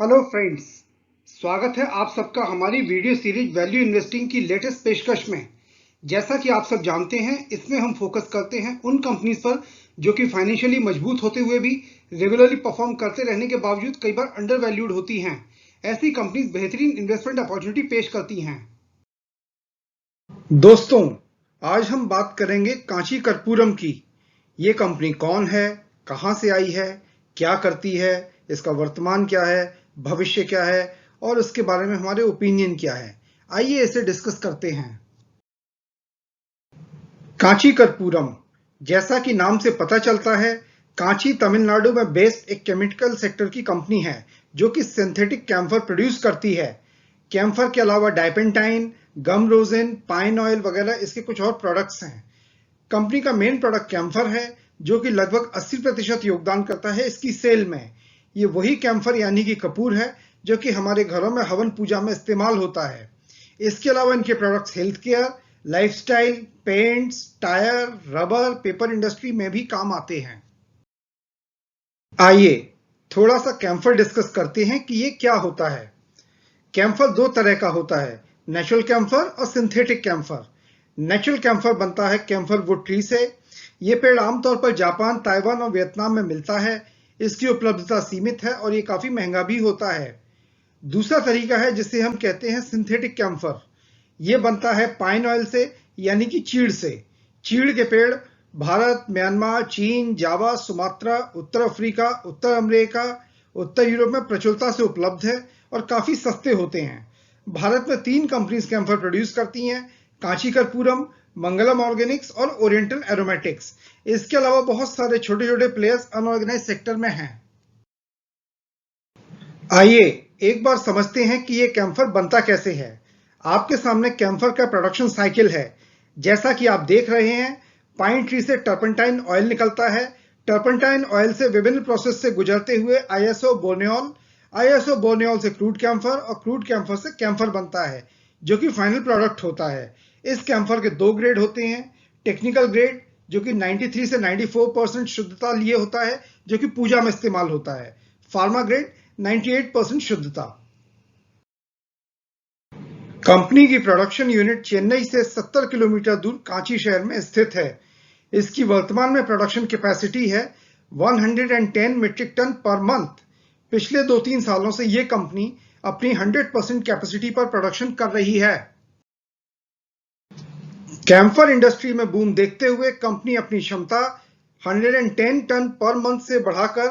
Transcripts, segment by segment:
Hello friends, स्वागत है आप सबका हमारी वीडियो सीरीज वैल्यू इन्वेस्टिंग की लेटेस्ट पेशकश में। जैसा कि आप सब जानते हैं, इसमें हम फोकस करते हैं उन कंपनीज पर जो कि फाइनेंशियली मजबूत होते हुए भी रेगुलरली परफॉर्म करते रहने के बावजूद कई बार अंडर वैल्यूड होती हैं। ऐसी कंपनीज बेहतरीन इन्वेस्टमेंट अपॉर्चुनिटी पेश करती हैं। दोस्तों, आज हम बात करेंगे कांची कर्पूरम की। ये कंपनी कौन है, कहां से आई है, क्या करती है, इसका वर्तमान क्या है, भविष्य क्या है और उसके बारे में हमारे ओपिनियन क्या है। आइए इसे डिस्कस करते हैं। कांची कर्पूरम, जैसा कि नाम से पता चलता है, कांची तमिलनाडु में बेस्ड एक केमिकल सेक्टर की कंपनी है जो कि सिंथेटिक कैम्फर प्रोड्यूस करती है। कैम्फर के अलावा डाइपेंटाइन, गम रोजिन, पाइन ऑयल वगैरह इसके कुछ और प्रोडक्ट्स हैं। कंपनी का मेन प्रोडक्ट कैम्फर है जो कि लगभग 80% योगदान करता है इसकी सेल में। ये वही कैम्फर यानी कि कपूर है जो कि हमारे घरों में हवन पूजा में इस्तेमाल होता है। इसके अलावा इनके products health care, lifestyle, paints, tyre, rubber, paper industry में भी काम आते हैं। आइए थोड़ा सा कैम्फर डिस्कस करते हैं कि ये क्या होता है। कैम्फर दो तरह का होता है, नेचुरल कैम्फर और सिंथेटिक कैम्फर। नेचुरल कैम्फर बनता है कैम्फर वुड ट्री से। ये पेड़ आमतौर पर जापान, ताइवान और वियतनाम में मिलता है। इसकी उपलब्धता सीमित है और ये काफी महंगा भी होता है। दूसरा तरीका है जिसे हम कहते हैं सिंथेटिक कैम्फर। ये बनता है पाइन ऑयल से यानी कि चीड़ से। चीड़ के पेड़ भारत, म्यांमार, चीन, जावा, सुमात्रा, उत्तर अफ्रीका, उत्तर अमेरिका, उत्तर यूरोप में प्रचुरता से उपलब्ध है और काफी सस्ते होते हैं। भारत में 3 कंपनीज कैम्फर प्रोड्यूस करती हैं, कांची कर्पूरम, मंगलम ऑर्गेनिक्स और ओरिएंटल एरोमेटिक्स। इसके अलावा बहुत सारे छोटे छोटे प्लेयर्स अनऑर्गेनाइज सेक्टर में हैं। आइए एक बार समझते हैं कि ये कैम्फर बनता कैसे है। आपके सामने कैम्फर का प्रोडक्शन साइकिल है। जैसा कि आप देख रहे हैं, पाइन ट्री से टर्पेंटाइन ऑयल निकलता है। टर्पेंटाइन ऑयल से विभिन्न प्रोसेस से गुजरते हुए आईएसओ बोर्नियोल, आईएसओ बोर्नियोल से क्रूड कैम्फर और क्रूड कैम्फर से कैम्फर बनता है जो कि फाइनल प्रोडक्ट होता है। इस कैम्फर के 2 ग्रेड होते हैं। टेक्निकल ग्रेड जो कि 93 से 94% शुद्धता लिए होता है जो कि पूजा में इस्तेमाल होता है। फार्मा ग्रेड 98% शुद्धता। कंपनी की प्रोडक्शन यूनिट चेन्नई से 70 किलोमीटर दूर कांची शहर में स्थित है। इसकी वर्तमान में प्रोडक्शन कैपेसिटी है 110 मीट्रिक टन पर मंथ। पिछले 2-3 सालों से ये कंपनी अपनी 100% कैपेसिटी पर प्रोडक्शन कर रही है। कैम्फर इंडस्ट्री में बूम देखते हुए कंपनी अपनी क्षमता 110 टन पर मंथ से बढ़ाकर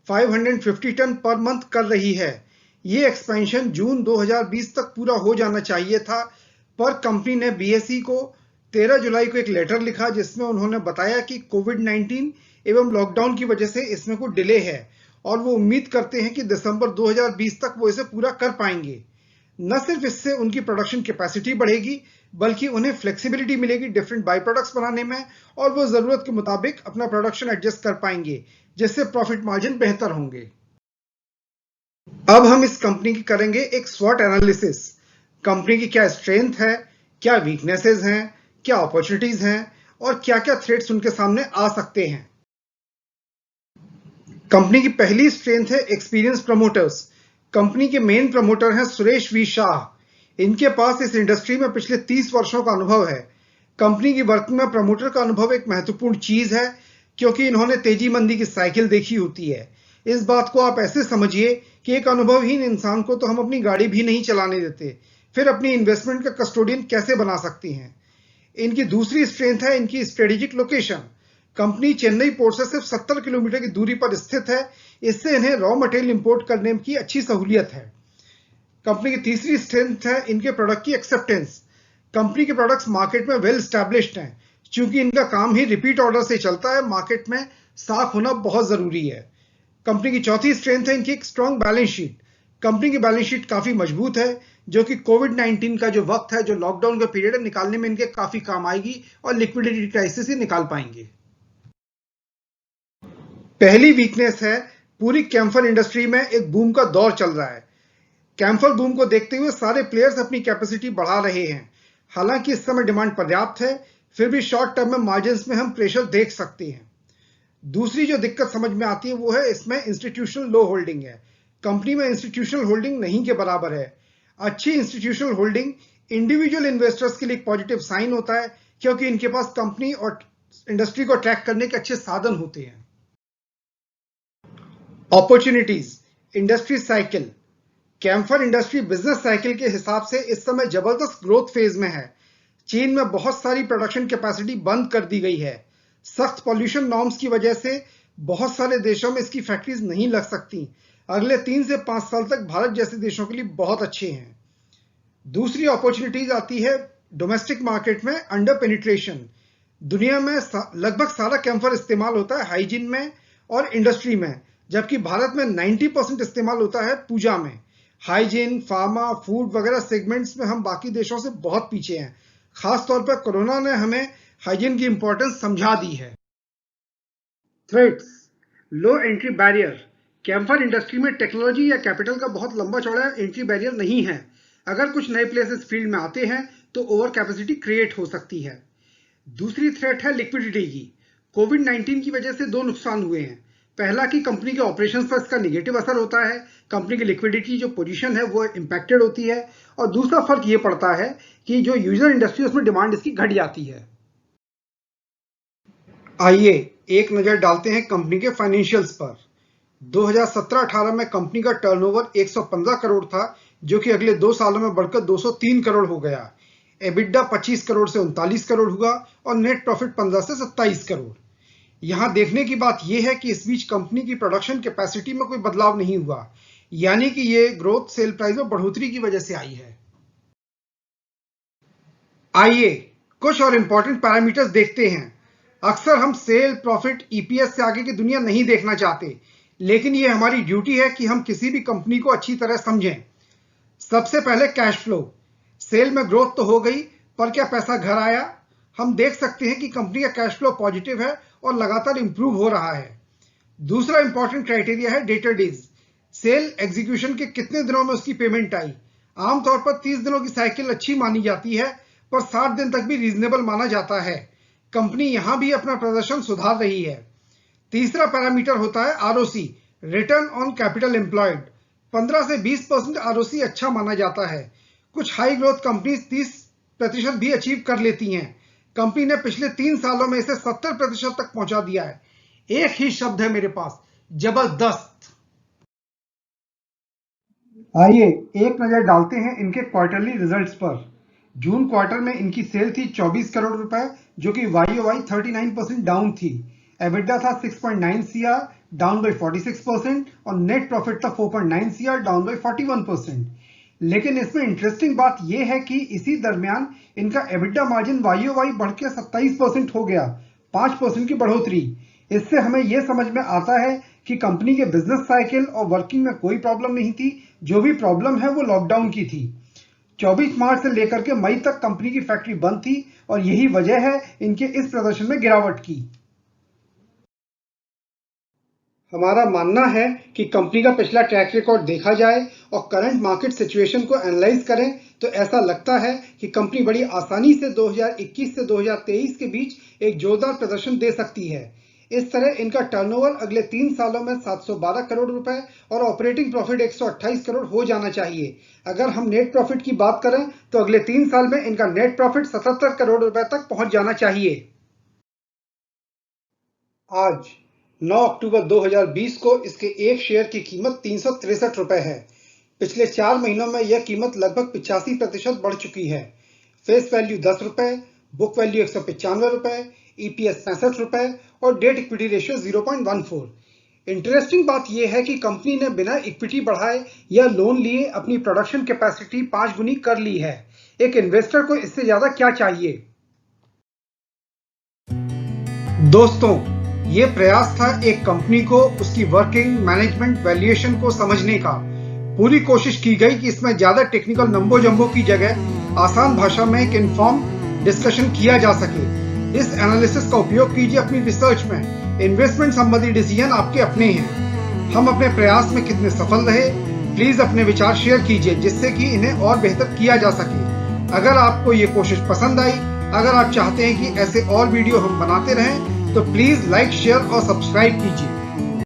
550 टन पर मंथ कर रही है। ये एक्सपेंशन जून 2020 तक पूरा हो जाना चाहिए था, पर कंपनी ने बीएसई को 13 जुलाई को एक लेटर लिखा जिसमें उन्होंने बताया कि कोविड-19 एवं लॉकडाउन की वजह से इसमें कुछ डिले है और वो उम्मीद करते हैं कि दिसंबर 2020 तक वो इसे पूरा कर पाएंगे। न सिर्फ इससे उनकी प्रोडक्शन कैपेसिटी बढ़ेगी, बल्कि उन्हें फ्लेक्सिबिलिटी मिलेगी डिफरेंट बाई प्रोडक्ट्स बनाने में और वो जरूरत के मुताबिक अपना प्रोडक्शन एडजस्ट कर पाएंगे, जिससे प्रॉफिट मार्जिन बेहतर होंगे। अब हम इस कंपनी की करेंगे एक स्वॉट एनालिसिस। कंपनी की क्या स्ट्रेंथ है, क्या वीकनेसेस हैं, क्या अपॉर्चुनिटीज हैं और क्या क्या थ्रेट्स उनके सामने आ सकते हैं। कंपनी की पहली स्ट्रेंथ है एक्सपीरियंस प्रमोटर्स। कंपनी के मेन प्रमोटर हैं सुरेश वी शाह। इनके पास इस इंडस्ट्री में पिछले 30 वर्षों का अनुभव है। कंपनी की वर्किंग में प्रमोटर का अनुभव एक महत्वपूर्ण चीज है क्योंकि इन्होंने तेजी मंदी की साइकिल देखी होती है। इस बात को आप ऐसे समझिए कि एक अनुभवहीन इंसान को तो हम अपनी गाड़ी भी नहीं चलाने देते, फिर अपनी इन्वेस्टमेंट का कस्टोडियन कैसे बना सकती हैं। इनकी दूसरी स्ट्रेंथ है इनकी strategic location. Company Chennai port से सिर्फ 70 किलोमीटर की दूरी पर स्थित है। इससे इन्हें रॉ मटेरियल इंपोर्ट करने की अच्छी सहूलियत है। कंपनी की तीसरी स्ट्रेंथ है इनके प्रोडक्ट की एक्सेप्टेंस। कंपनी के प्रोडक्ट्स मार्केट में वेल स्टैब्लिश्ड हैं। चूंकि इनका काम ही रिपीट ऑर्डर से चलता है, मार्केट में साख होना बहुत जरूरी है। कंपनी की चौथी स्ट्रेंथ है इनकी एक स्ट्रॉन्ग बैलेंस शीट। कंपनी की बैलेंस शीट काफी मजबूत है जो कि कोविड-19 का जो वक्त है, जो लॉकडाउन का पीरियड है, निकालने में इनके काफी काम आएगी और लिक्विडिटी क्राइसिस से निकाल पाएंगे। पहली वीकनेस है पूरी कैम्फर इंडस्ट्री में एक बूम का दौर चल रहा है। कैम्फर बूम को देखते हुए सारे प्लेयर्स अपनी कैपेसिटी बढ़ा रहे हैं। हालांकि इस समय डिमांड पर्याप्त है, फिर भी शॉर्ट टर्म में मार्जिन्स में हम प्रेशर देख सकते हैं। दूसरी जो दिक्कत समझ में आती है वो है इसमें इंस्टीट्यूशनल लो होल्डिंग है। कंपनी में इंस्टीट्यूशनल होल्डिंग नहीं के बराबर है। अच्छी इंस्टीट्यूशनल होल्डिंग इंडिविजुअल इन्वेस्टर्स के लिए एक पॉजिटिव साइन होता है, क्योंकि इनके पास कंपनी और इंडस्ट्री को ट्रैक करने के अच्छे साधन होते हैं। Opportunities, industry cycle. कैम्फर इंडस्ट्री बिजनेस साइकिल के हिसाब से इस समय जबरदस्त ग्रोथ फेज में है। चीन में बहुत सारी प्रोडक्शन कैपेसिटी बंद कर दी गई है। सख्त पॉल्यूशन नॉर्म्स की वजह से बहुत सारे देशों में इसकी फैक्ट्रीज नहीं लग सकती। अगले 3 से 5 साल तक भारत जैसे देशों के लिए बहुत अच्छे हैं। दूसरी अपॉर्चुनिटीज आती है डोमेस्टिक मार्केट में अंडर पेनिट्रेशन। दुनिया में लगभग सारा कैम्फर इस्तेमाल होता है हाइजीन में और इंडस्ट्री में, जबकि भारत में 90% इस्तेमाल होता है पूजा में। हाइजीन, फार्मा, फूड वगैरह सेगमेंट्स में हम बाकी देशों से बहुत पीछे हैं। खासतौर पर कोरोना ने हमें हाइजीन की इंपॉर्टेंस समझा दी है। थ्रेट्स, लो एंट्री बैरियर। कैम्फर इंडस्ट्री में टेक्नोलॉजी या कैपिटल का बहुत लंबा चौड़ा एंट्री बैरियर नहीं है। अगर कुछ नए प्लेसेस फील्ड में आते हैं तो ओवर कैपेसिटी क्रिएट हो सकती है। दूसरी थ्रेट है लिक्विडिटी की। कोविड-19 की वजह से 2 नुकसान हुए हैं। पहला कि कंपनी के ऑपरेशंस पर इसका नेगेटिव असर होता है, कंपनी की लिक्विडिटी जो पोजीशन है वो इंपैक्टेड होती है। और दूसरा फर्क ये पड़ता है कि जो यूजर इंडस्ट्री उसमें डिमांड इसकी घट जाती है। आइए एक नजर डालते हैं कंपनी के फाइनेंशियल्स पर। 2017-18 में कंपनी का टर्नओवर 115 करोड़ था, जो कि अगले 2 सालों में बढ़कर 203 करोड़ हो गया। एबिडा 25 करोड़ से 39 करोड़ हुआ और नेट प्रॉफिट 15 से 27 करोड़। यहां देखने की बात यह है कि इस बीच कंपनी की प्रोडक्शन कैपेसिटी में कोई बदलाव नहीं हुआ, यानी कि ये ग्रोथ सेल प्राइस में बढ़ोतरी की वजह से आई है। आइए कुछ और इंपॉर्टेंट पैरामीटर्स देखते हैं। अक्सर हम सेल, प्रॉफिट, ईपीएस से आगे की दुनिया नहीं देखना चाहते, लेकिन ये हमारी ड्यूटी है कि हम किसी भी कंपनी को अच्छी तरह समझें। सबसे पहले कैश फ्लो। सेल में ग्रोथ तो हो गई, पर क्या पैसा घर आया? हम देख सकते हैं कि कंपनी का कैश फ्लो पॉजिटिव है और लगातार इंप्रूव हो रहा है। दूसरा इंपॉर्टेंट क्राइटेरिया है डेटर डेज। सेल एग्जीक्यूशन के कितने दिनों में उसकी पेमेंट आई। आमतौर पर 30 दिनों की साइकिल अच्छी मानी जाती है, पर 60 दिन तक भी रीजनेबल माना जाता है। कंपनी यहां भी अपना प्रदर्शन सुधार रही है। तीसरा पैरामीटर होता है ROC, return on capital employed. 15 से 20% आरओसी अच्छा माना जाता है। कुछ हाई ग्रोथ कंपनीज 30% भी अचीव कर लेती हैं। कंपनी ने पिछले 3 सालों में इसे 70% तक पहुंचा दिया है। एक ही शब्द है मेरे पास, जबरदस्त। आइए एक नजर डालते हैं इनके क्वार्टरली रिजल्ट्स पर। जून क्वार्टर में इनकी सेल थी 24 करोड़ रुपए, जो कि YOY 39% डाउन थी। एबिडा था 6.9 CR, डाउन बाई 46%, और नेट प्रॉफिट था 4.9 CR, डाउन बाई 41%। लेकिन इसमें इंटरेस्टिंग बात यह है कि इसी दरमियान इनका एबिडा मार्जिन YOY बढ़ के 27% हो गया, 5% की बढ़ोतरी। इससे हमें यह समझ में आता है कि कंपनी के बिजनेस साइकिल और वर्किंग में कोई प्रॉब्लम नहीं थी। जो भी प्रॉब्लम है वो लॉकडाउन की थी। 24 मार्च से लेकर के मई तक कंपनी की फैक्ट्री बंद थी और यही वजह है इनके इस प्रदर्शन में गिरावट की। हमारा मानना है कि कंपनी का पिछला ट्रैक रिकॉर्ड देखा जाए और करंट मार्केट सिचुएशन को एनालाइज करें तो ऐसा लगता है कि कंपनी बड़ी आसानी से 2021 से 2023 के बीच एक जोरदार प्रदर्शन दे सकती है। इस तरह इनका टर्नओवर अगले 3 सालों में 712 करोड़ रुपए और ऑपरेटिंग प्रॉफिट 128 करोड़ हो जाना चाहिए। अगर हम नेट प्रॉफिट की बात करें तो अगले 3 साल में इनका नेट प्रॉफिट 77 करोड़ रुपए तक पहुंच जाना चाहिए। आज 9 अक्टूबर 2020 को इसके एक शेयर की कीमत 363 रुपए है। पिछले 4 महीनों में यह कीमत लगभग 85% बढ़ चुकी है। फेस वैल्यू 10 रुपए, बुक वैल्यू 195 रुपए, ईपीएस 65 रुपए और डेट इक्विटी रेशियो 0.14। इंटरेस्टिंग बात यह है कि कंपनी ने बिना इक्विटी बढ़ाए या लोन लिए अपनी प्रोडक्शन कैपेसिटी 5 गुनी कर ली है। एक इन्वेस्टर को इससे ज्यादा क्या चाहिए। दोस्तों, ये प्रयास था एक कंपनी को उसकी वर्किंग, मैनेजमेंट, वैल्यूएशन को समझने का। पूरी कोशिश की गई कि इसमें ज्यादा टेक्निकल नंबो जंबो की जगह आसान भाषा में एक इन्फॉर्म डिस्कशन किया जा सके। इस एनालिसिस का उपयोग कीजिए अपनी रिसर्च में। इन्वेस्टमेंट संबंधी डिसीजन आपके अपने हैं। हम अपने प्रयास में कितने सफल रहे, प्लीज अपने विचार शेयर कीजिए, जिससे कि इन्हें और बेहतर किया जा सके। अगर आपको ये कोशिश पसंद आई, अगर आप चाहते हैं कि ऐसे और वीडियो हम बनाते रहें, तो प्लीज लाइक, शेयर और सब्सक्राइब कीजिए।